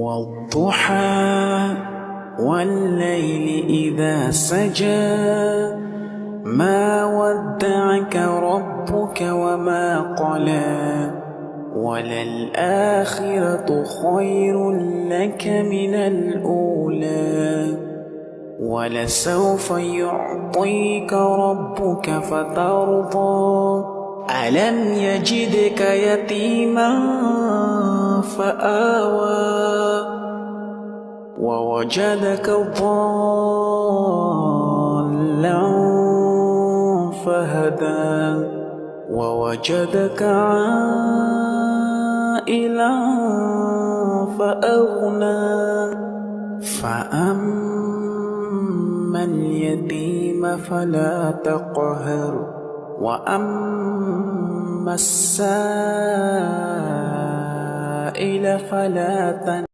والضحى والليل إذا سجى ما ودعك ربك وما قلى وللآخرة خير لك من الأولى ولسوف يعطيك ربك فترضى ألم يجدك يتيما فآوى ووجدك ضالا فهدى ووجدك عائلا فأغنى فأما اليتيم فلا تقهر وأما السائل فلا تنهر